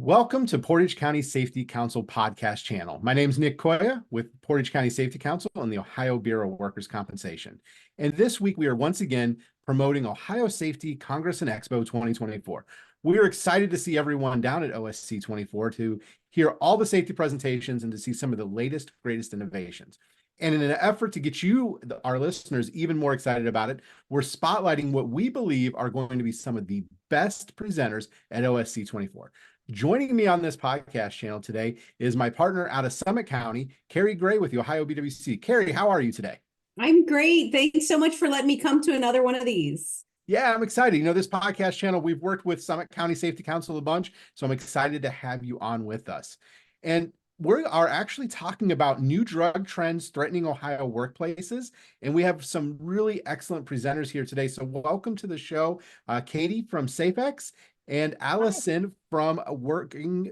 Welcome to Portage County Safety Council podcast channel. My name is Nick Koya with Portage County Safety Council and the Ohio Bureau of Workers' Compensation. And this week we are once again promoting Ohio Safety Congress and Expo 2024. We are excited to see everyone down at OSC24 to hear all the safety presentations and to see some of the latest, greatest innovations. And in an effort to get you, our listeners, even more excited about it, we're spotlighting what we believe are going to be some of the best presenters at OSC24. Joining me on this podcast channel today is my partner out of Summit County, Carrie Gray with the Ohio BWC. Carrie, how are you today? I'm great. Thanks so much for letting me come to another one of these. Yeah, I'm excited. You know, this podcast channel, we've worked with Summit County Safety Council a bunch, so I'm excited to have you on with us. And we are actually talking about new drug trends threatening Ohio workplaces, and we have some really excellent presenters here today. So welcome to the show, Katie from Safex and Allison from Working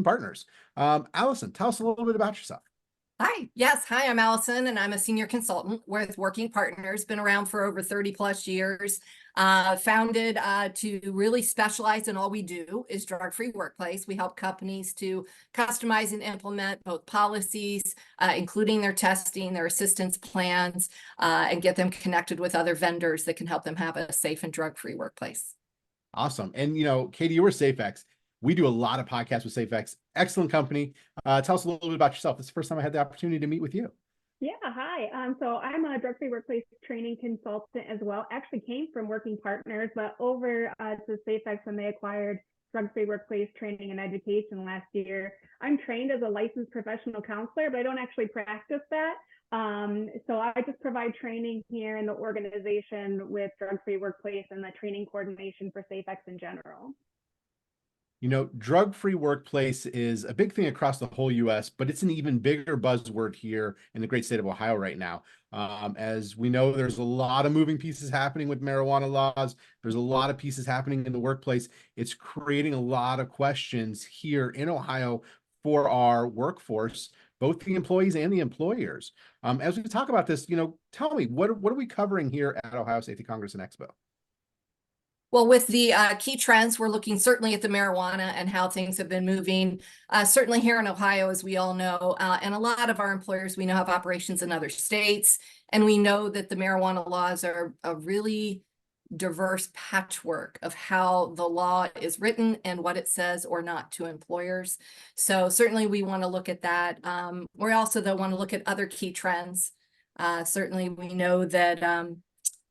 Partners. Allison, tell us a little bit about yourself. Hi, yes. Hi, I'm Allison, and I'm a senior consultant with Working Partners, been around for over 30 plus years, founded to really specialize in all we do is drug-free workplace. We help companies to customize and implement both policies, including their testing, their assistance plans, and get them connected with other vendors that can help them have a safe and drug-free workplace. Awesome. And, you know, Katie, you were Safex. We do a lot of podcasts with Safex. Excellent company. Tell us a little bit about yourself. This is the first time I had the opportunity to meet with you. Yeah, hi. So I'm a drug-free workplace training consultant as well. Actually came from Working Partners, but over to Safex when they acquired drug-free workplace training and education last year. I'm trained as a licensed professional counselor, but I don't actually practice that. So I just provide training here in the organization with drug-free workplace and the training coordination for Safex in general. You know, drug-free workplace is a big thing across the whole U.S., but it's an even bigger buzzword here in the great state of Ohio right now. As we know, there's a lot of moving pieces happening with marijuana laws. There's a lot of pieces happening in the workplace. It's creating a lot of questions here in Ohio for our workforce, both the employees and the employers. As we talk about this, you know, tell me, what are we covering here at Ohio Safety Congress and Expo? Well, with the key trends, we're looking certainly at the marijuana and how things have been moving, certainly here in Ohio, as we all know, and a lot of our employers, we know, have operations in other states, and we know that the marijuana laws are a really diverse patchwork of how the law is written and what it says or not to employers. So certainly we want to look at that. We also, though, want to look at other key trends. Certainly we know that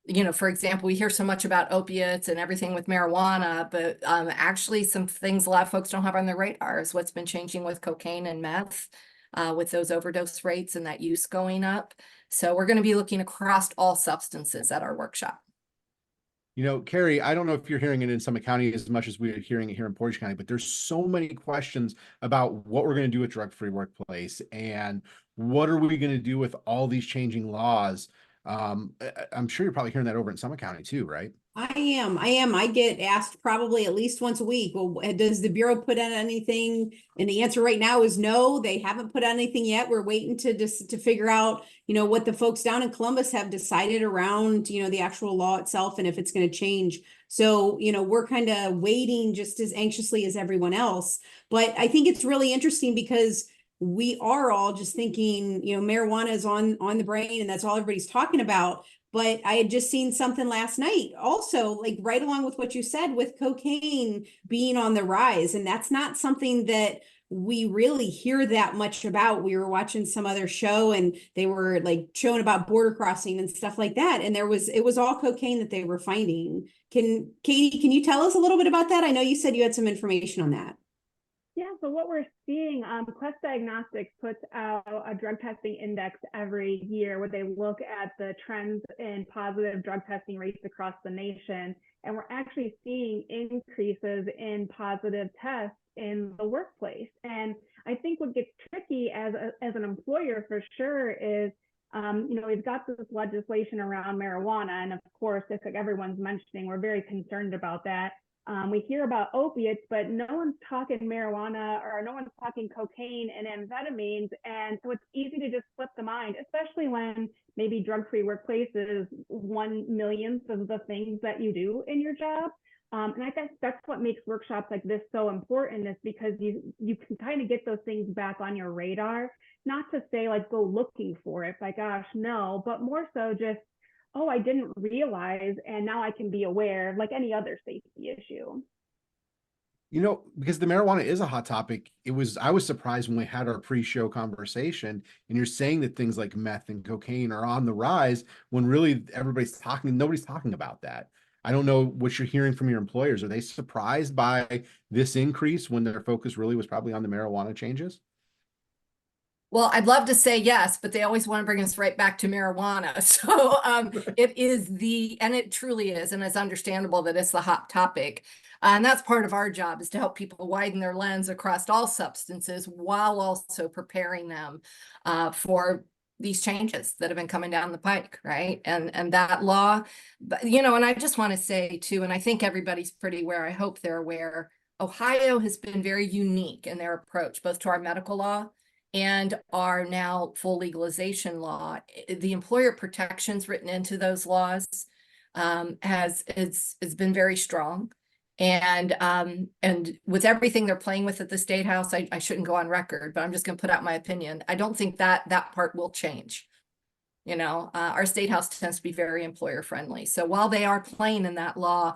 you know, for example, we hear so much about opiates and everything with marijuana, but actually some things a lot of folks don't have on their radar is what's been changing with cocaine and meth, with those overdose rates and that use going up. So we're going to be looking across all substances at our workshop. You know, Carrie, I don't know if you're hearing it in Summit County as much as we're hearing it here in Portage County, but there's so many questions about what we're going to do with drug-free workplace and what are we going to do with all these changing laws. I'm sure you're probably hearing that over in Summit County too, right? I am. I get asked probably at least once a week, well, does the Bureau put out anything? And the answer right now is no, they haven't put out anything yet. We're waiting to figure out, you know, what the folks down in Columbus have decided around, you know, the actual law itself and if it's going to change. So, you know, we're kind of waiting just as anxiously as everyone else. But I think it's really interesting because we are all just thinking, you know, marijuana is on the brain and that's all everybody's talking about. But I had just seen something last night also, like right along with what you said with cocaine being on the rise. And that's not something that we really hear that much about. We were watching some other show and they were like showing about border crossing and stuff like that. And it was all cocaine that they were finding. Katie, can you tell us a little bit about that? I know you said you had some information on that. Yeah, so what we're seeing, Quest Diagnostics puts out a drug testing index every year where they look at the trends in positive drug testing rates across the nation. And we're actually seeing increases in positive tests in the workplace. And I think what gets tricky as an employer for sure is, you know, we've got this legislation around marijuana. And of course, just like everyone's mentioning, we're very concerned about that. We hear about opiates, but no one's talking marijuana or no one's talking cocaine and amphetamines. And so it's easy to just flip the mind, especially when maybe drug-free workplace is 1/1,000,000th of the things that you do in your job. And I think that's what makes workshops like this so important, is because you can kind of get those things back on your radar, not to say like go looking for it, like, gosh, no, but more so just, oh, I didn't realize, and now I can be aware, like any other safety issue. You know, because the marijuana is a hot topic, I was surprised when we had our pre-show conversation and you're saying that things like meth and cocaine are on the rise when really nobody's talking about that. I don't know what you're hearing from your employers. Are they surprised by this increase when their focus really was probably on the marijuana changes? Well, I'd love to say yes, but they always want to bring us right back to marijuana. So it is and it truly is, and it's understandable that it's the hot topic. And that's part of our job, is to help people widen their lens across all substances while also preparing them for these changes that have been coming down the pike, right? And that law, but and I just want to say too, and I think everybody's pretty aware, I hope they're aware, Ohio has been very unique in their approach, both to our medical law and our now full legalization law. The employer protections written into those laws has been very strong. And with everything they're playing with at the State House, I shouldn't go on record, but I'm just going to put out my opinion. I don't think that part will change. Our State House tends to be very employer friendly. So while they are playing in that law,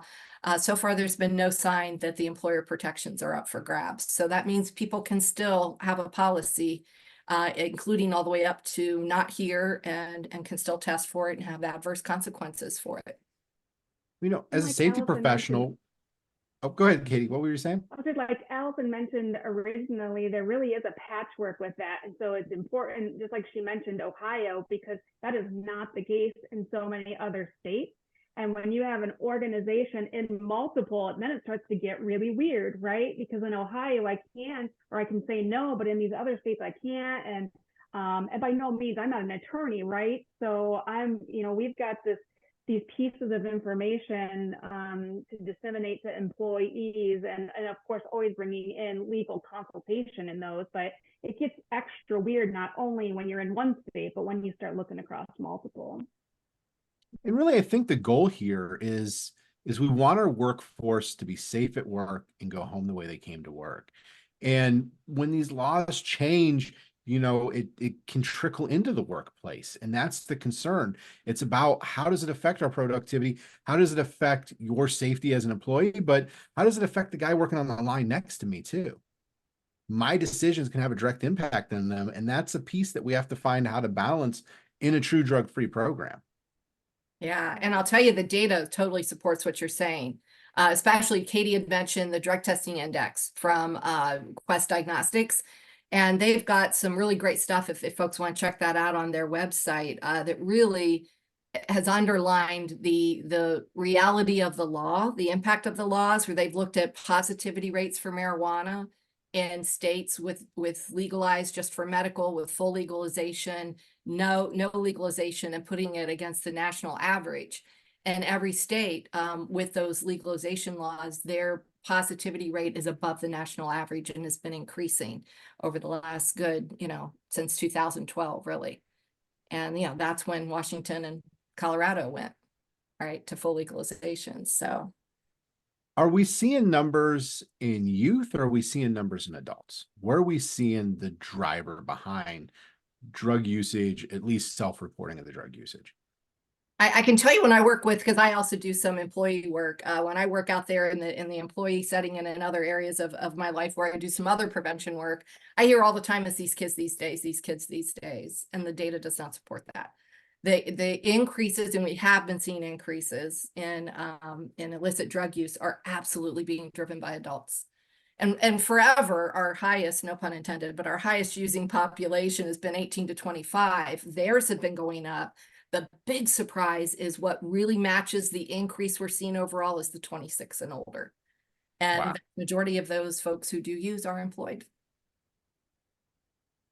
so far there's been no sign that the employer protections are up for grabs. So that means people can still have a policy, including all the way up to not here, and can still test for it and have adverse consequences for it. As a Like safety Allison professional. mentioned, Oh, go ahead, Katie. What were you saying? I was just like Allison mentioned originally, there really is a patchwork with that. And so it's important, just like she mentioned, Ohio, because that is not the case in so many other states. And when you have an organization in multiple, then it starts to get really weird, right? Because in Ohio, I can, or I can say no, but in these other states, I can't. And by no means, I'm not an attorney, right? So we've got these pieces of information to disseminate to employees, and of course always bringing in legal consultation in those, but it gets extra weird not only when you're in one state, but when you start looking across multiple. And really, I think the goal here is we want our workforce to be safe at work and go home the way they came to work. And when these laws change, it can trickle into the workplace. And that's the concern. It's about, how does it affect our productivity? How does it affect your safety as an employee? But how does it affect the guy working on the line next to me too? My decisions can have a direct impact on them. And that's a piece that we have to find how to balance in a true drug-free program. Yeah, and I'll tell you, the data totally supports what you're saying. Especially Katie had mentioned the drug testing index from Quest Diagnostics. And they've got some really great stuff, if folks want to check that out on their website, that really has underlined the reality of the law, the impact of the laws, where they've looked at positivity rates for marijuana in states with legalized just for medical, with full legalization, no legalization, and putting it against the national average. And every state with those legalization laws, their positivity rate is above the national average and has been increasing over the last since 2012, really. And, that's when Washington and Colorado went, right, to full legalization. So. Are we seeing numbers in youth, or are we seeing numbers in adults? Where are we seeing the driver behind drug usage, at least self-reporting of the drug usage? I can tell you when I work with, because I also do some employee work, when I work out there in the employee setting and in other areas of my life where I do some other prevention work, I hear all the time, is these kids these days, and the data does not support that. The increases, and we have been seeing increases in illicit drug use, are absolutely being driven by adults. And forever, our highest, no pun intended, but our highest using population has been 18 to 25. Theirs have been going up. The big surprise is what really matches the increase we're seeing overall is the 26 and older. And wow, the majority of those folks who do use are employed.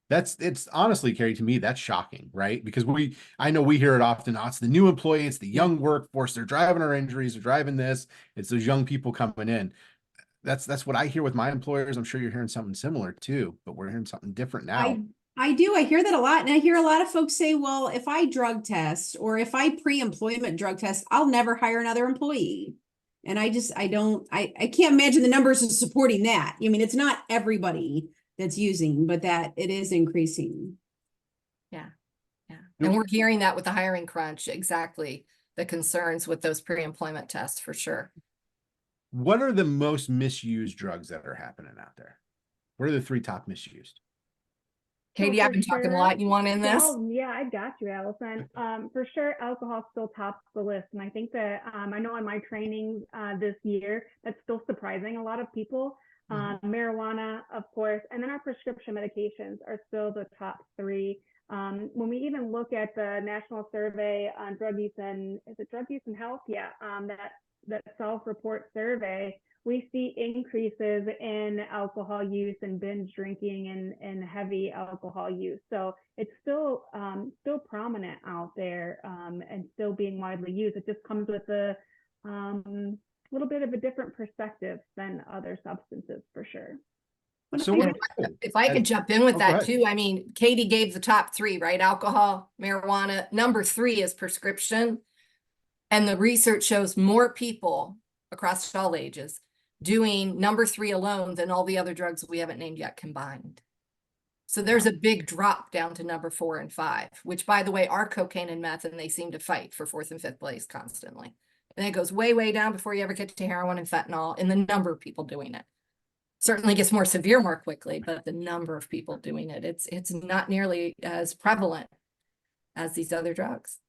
It's honestly, Carrie, to me, that's shocking, right? Because I know we hear it often. Oh, it's the new employee, it's the young workforce. They're driving our injuries, they're driving this. It's those young people coming in. That's what I hear with my employers. I'm sure you're hearing something similar too, but we're hearing something different now. I do. I hear that a lot. And I hear a lot of folks say, well, if I drug test or if I pre-employment drug test, I'll never hire another employee. And I can't imagine the numbers are supporting that. I mean, it's not everybody that's using, but that it is increasing. Yeah. And we're hearing that with the hiring crunch, exactly. The concerns with those pre-employment tests for sure. What are the most misused drugs that are happening out there? What are the 3 top misused? Katie, So I've been talking a lot. You want in this? Oh, yeah, I got you, Allison. For sure, alcohol still tops the list. And I think that I know in my training this year, that's still surprising a lot of people. Marijuana, of course, and then our prescription medications are still the top 3. When we even look at the national survey on drug use and is it drug use and health? Yeah, that self-report survey, we see increases in alcohol use and binge drinking and heavy alcohol use. So it's still prominent out there and still being widely used. It just comes with a little bit of a different perspective than other substances for sure. So if I could jump in with that ahead. too, I mean, Katie gave the top 3, right? Alcohol, marijuana. Number 3 is prescription. And the research shows more people across all ages doing number 3 alone than all the other drugs we haven't named yet combined. So there's a big drop down to number 4 and 5, which by the way, are cocaine and meth, and they seem to fight for 4th and 5th place constantly. And it goes way, way down before you ever get to heroin and fentanyl in the number of people doing it. Certainly gets more severe more quickly, but the number of people doing it, it's not nearly as prevalent as these other drugs.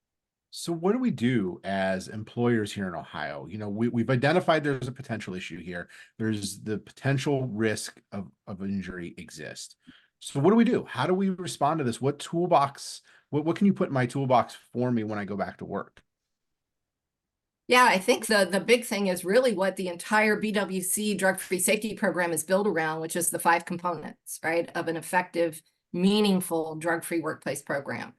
So what do we do as employers here in Ohio? You know, we've identified there's a potential issue here. There's the potential risk of injury exists. So what do we do? How do we respond to this? What toolbox, what can you put in my toolbox for me when I go back to work? Yeah, I think the big thing is really what the entire BWC drug-free safety program is built around, which is the 5 components, right, of an effective, meaningful drug-free workplace program.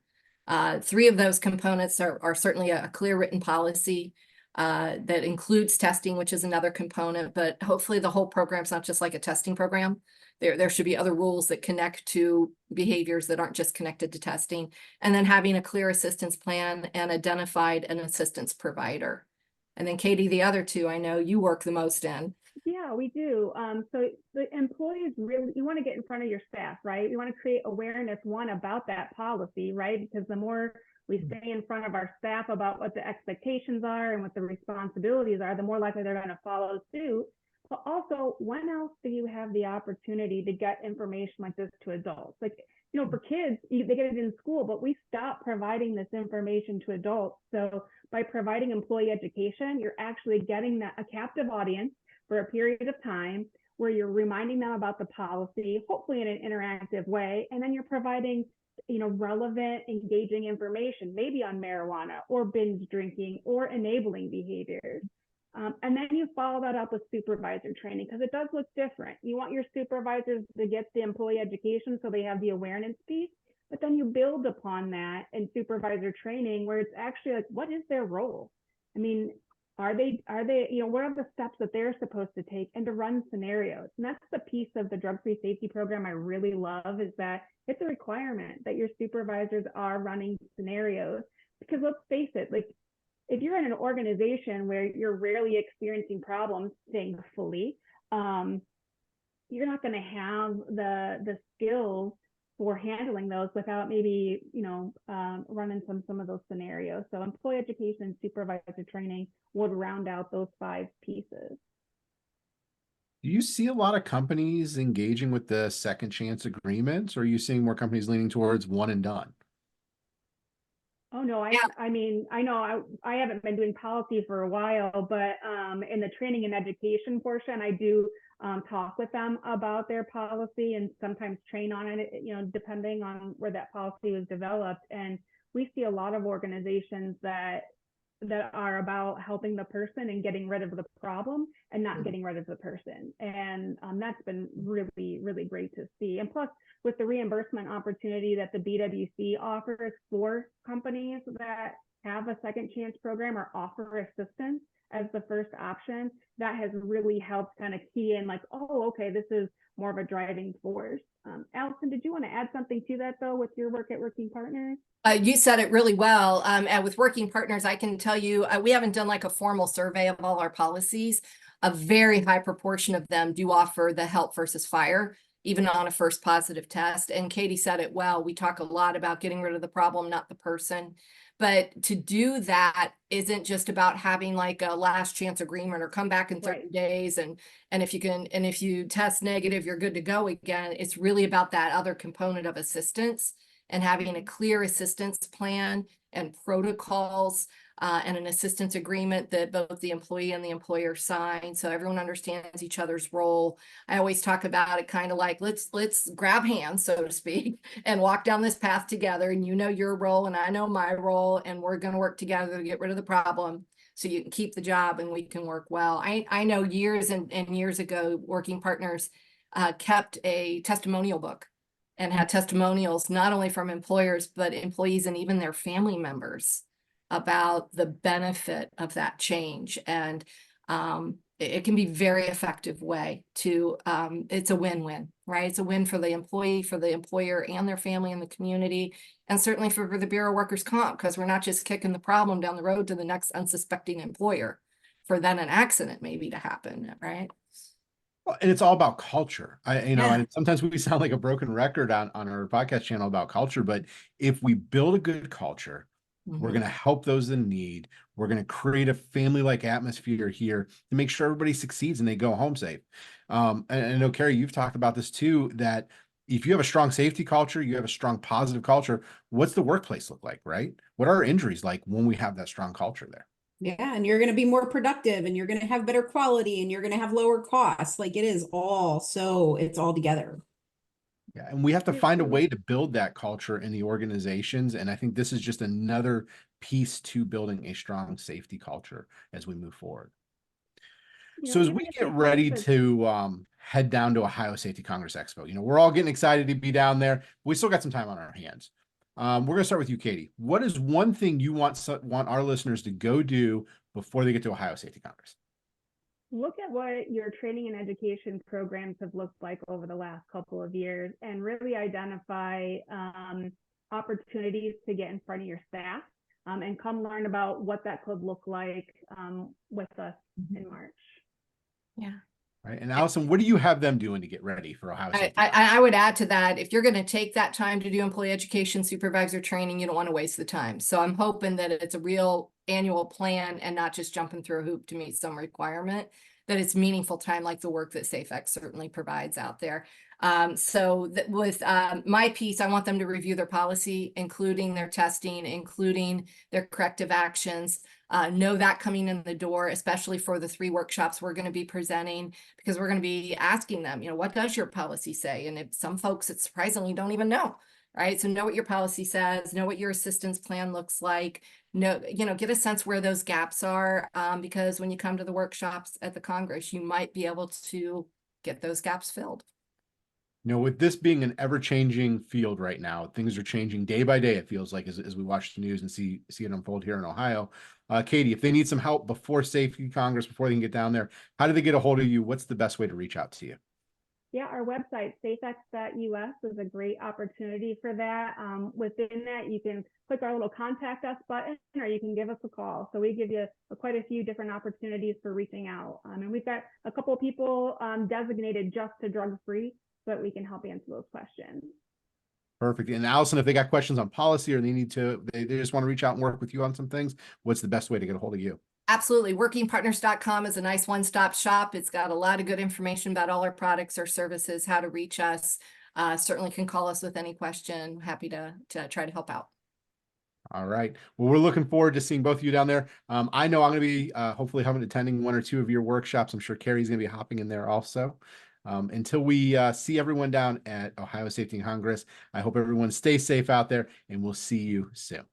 3 of those components are certainly a clear written policy that includes testing, which is another component, but hopefully the whole program's not just like a testing program. There should be other rules that connect to behaviors that aren't just connected to testing, and then having a clear assistance plan and identified an assistance provider. And then Katie, the other 2 I know you work the most in. Yeah, we do. So the employees really, you want to get in front of your staff, right? You want to create awareness, one, about that policy, right? Because the more we stay in front of our staff about what the expectations are and what the responsibilities are, the more likely they're going to follow suit. But also, when else do you have the opportunity to get information like this to adults? Like, you know, for kids, they get it in school, but we stop providing this information to adults. So by providing employee education, you're actually getting a captive audience for a period of time where you're reminding them about the policy, hopefully in an interactive way, and then you're providing, you know, relevant, engaging information, maybe on marijuana or binge drinking or enabling behaviors. And then you follow that up with supervisor training, because it does look different. You want your supervisors to get the employee education so they have the awareness piece, but then you build upon that in supervisor training where it's actually like, what is their role? I mean, are they, you know, what are the steps that they're supposed to take, and to run scenarios? And that's the piece of the drug-free safety program I really love, is that it's a requirement that your supervisors are running scenarios. Because let's face it, like, if you're in an organization where you're rarely experiencing problems, thankfully, you're not going to have the skills for handling those without maybe, you know, running some of those scenarios. So employee education and supervisor training would round out those 5 pieces. Do you see a lot of companies engaging with the second chance agreements, or are you seeing more companies leaning towards one and done? Oh no, I mean, I know I haven't been doing policy for a while, but in the training and education portion, I do talk with them about their policy and sometimes train on it, you know, depending on where that policy was developed. And we see a lot of organizations that are about helping the person and getting rid of the problem and not getting rid of the person. And that's been really, really great to see. And plus, with the reimbursement opportunity that the BWC offers for companies that have a second chance program or offer assistance, as the first option, that has really helped kind of key in like, oh, okay, this is more of a driving force. Allison, did you want to add something to that though with your work at Working Partners? You said it really well. And with Working Partners, I can tell you, we haven't done like a formal survey of all our policies. A very high proportion of them do offer the help versus fire, even on a first positive test. And Katie said it well. We talk a lot about getting rid of the problem, not the person. But to do that isn't just about having like a last chance agreement or come back in 30 days and if you test negative, you're good to go again. It's really about that other component of assistance and having a clear assistance plan and protocols and an assistance agreement that both the employee and the employer sign, so everyone understands each other's role. I always talk about it kind of like let's grab hands, so to speak, and walk down this path together. And you know your role and I know my role, and we're going to work together to get rid of the problem so you can keep the job and we can work well. I know years and years ago, Working Partners kept a testimonial book and had testimonials not only from employers, but employees and even their family members about the benefit of that change. And it can be very effective way to, it's a win-win, right? It's a win for the employee, for the employer and their family and the community, and certainly for the Bureau of Workers' Comp, because we're not just kicking the problem down the road to the next unsuspecting employer for then an accident maybe to happen, right? Well, and it's all about culture. Yeah. And sometimes we sound like a broken record on our podcast channel about culture, but if we build a good culture, we're going to help those in need. We're going to create a family-like atmosphere here to make sure everybody succeeds and they go home safe. And I know, Carrie, you've talked about this too, that if you have a strong safety culture, you have a strong positive culture, what's the workplace look like, right? What are injuries like when we have that strong culture there? Yeah, and you're going to be more productive and you're going to have better quality and you're going to have lower costs. Like it's all together. Yeah, and we have to find a way to build that culture in the organizations. And I think this is just another piece to building a strong safety culture as we move forward. So as we get ready to head down to Ohio Safety Congress Expo, we're all getting excited to be down there. We still got some time on our hands. We're going to start with you, Katie. What is one thing you want our listeners to go do before they get to Ohio Safety Congress? Look at what your training and education programs have looked like over the last couple of years and really identify opportunities to get in front of your staff and come learn about what that could look like with us in March. Yeah. Right. And Allison, what do you have them doing to get ready for Ohio State? I would add to that, if you're going to take that time to do employee education supervisor training, you don't want to waste the time. So I'm hoping that it's a real annual plan and not just jumping through a hoop to meet some requirement, that it's meaningful time like the work that Safex certainly provides out there. With my piece, I want them to review their policy, including their testing, including their corrective actions. Know that coming in the door, especially for the 3 workshops we're going to be presenting, because we're going to be asking them, what does your policy say? And if some folks, it surprisingly don't even know, right? So know what your policy says, know what your assistance plan looks like, get a sense where those gaps are, because when you come to the workshops at the Congress, you might be able to get those gaps filled. With this being an ever-changing field right now, things are changing day by day, it feels like, as we watch the news and see it unfold here in Ohio. Katie, if they need some help before Safety Congress, before they can get down there, how do they get a hold of you? What's the best way to reach out to you? Yeah, our website, safex.us, is a great opportunity for that. Within that, you can click our little contact us button, or you can give us a call. So we give you quite a few different opportunities for reaching out. And we've got a couple of people designated just to drug-free, so that we can help answer those questions. Perfect. And Allison, if they got questions on policy or they just want to reach out and work with you on some things, what's the best way to get a hold of you? Absolutely. Workingpartners.com is a nice one-stop shop. It's got a lot of good information about all our products or services, how to reach us. Certainly can call us with any question. Happy to try to help out. All right. Well, we're looking forward to seeing both of you down there. I know I'm going to be hopefully attending 1 or 2 of your workshops. I'm sure Carrie's going to be hopping in there also. Until we see everyone down at Ohio Safety Congress, I hope everyone stays safe out there, and we'll see you soon.